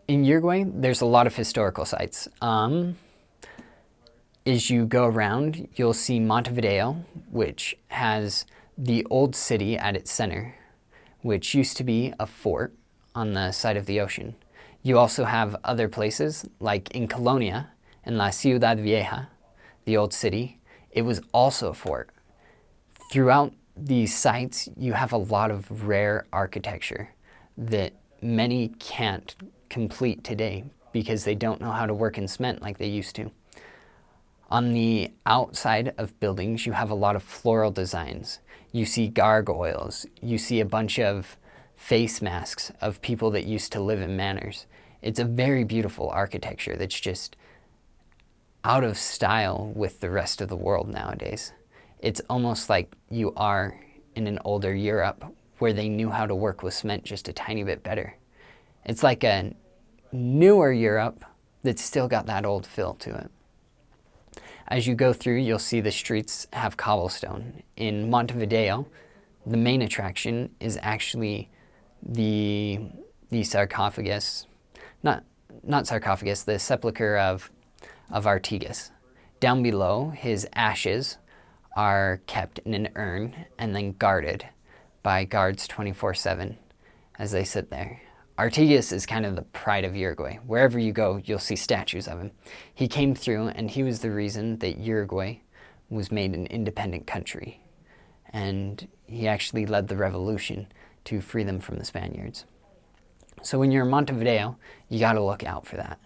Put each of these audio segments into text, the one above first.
In Uruguay, there's a lot of historical sites. As you go around, you'll see Montevideo, which has the old city at its center, which used to be a fort on the side of the ocean. You also have other places, like in Colonia, in La Ciudad Vieja, the old city. It was also a fort. Throughout these sites, you have a lot of rare architecture that many can't complete today because they don't know how to work in cement like they used to. On the outside of buildings, you have a lot of floral designs. You see gargoyles. You see a bunch of face masks of people that used to live in manors. It's a very beautiful architecture that's just out of style with the rest of the world nowadays. It's almost like you are in an older Europe where they knew how to work with cement just a tiny bit better. It's like a newer Europe that's still got that old feel to it. As you go through, you'll see the streets have cobblestone. In Montevideo, the main attraction is actually the sarcophagus, not sarcophagus, the sepulcher of Artigas. Down below, his ashes are kept in an urn and then guarded by guards 24/7 as they sit there. Artigas is kind of the pride of Uruguay. Wherever you go, you'll see statues of him. He came through and he was the reason that Uruguay was made an independent country. And he actually led the revolution to free them from the Spaniards. So when you're in Montevideo, you gotta look out for that.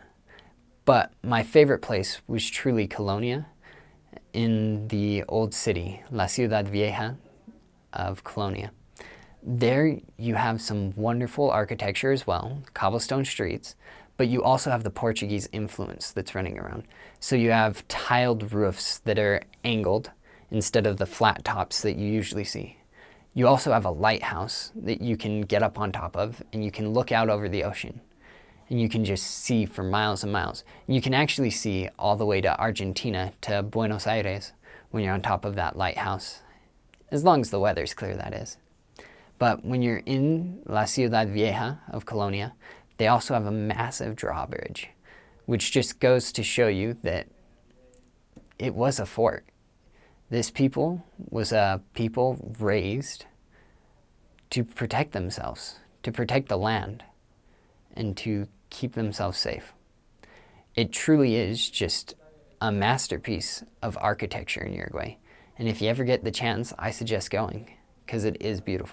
But my favorite place was truly Colonia in the old city, La Ciudad Vieja of Colonia. There you have some wonderful architecture as well, cobblestone streets, but you also have the Portuguese influence that's running around. So you have tiled roofs that are angled instead of the flat tops that you usually see. You also have a lighthouse that you can get up on top of and you can look out over the ocean. And you can just see for miles and miles. And you can actually see all the way to Argentina, to Buenos Aires, when you're on top of that lighthouse. As long as the weather's clear, that is. But when you're in La Ciudad Vieja of Colonia, they also have a massive drawbridge, which just goes to show you that it was a fort. This people was a people raised to protect themselves, to protect the land, and to keep themselves safe. It truly is just a masterpiece of architecture in Uruguay. And if you ever get the chance, I suggest going, because it is beautiful.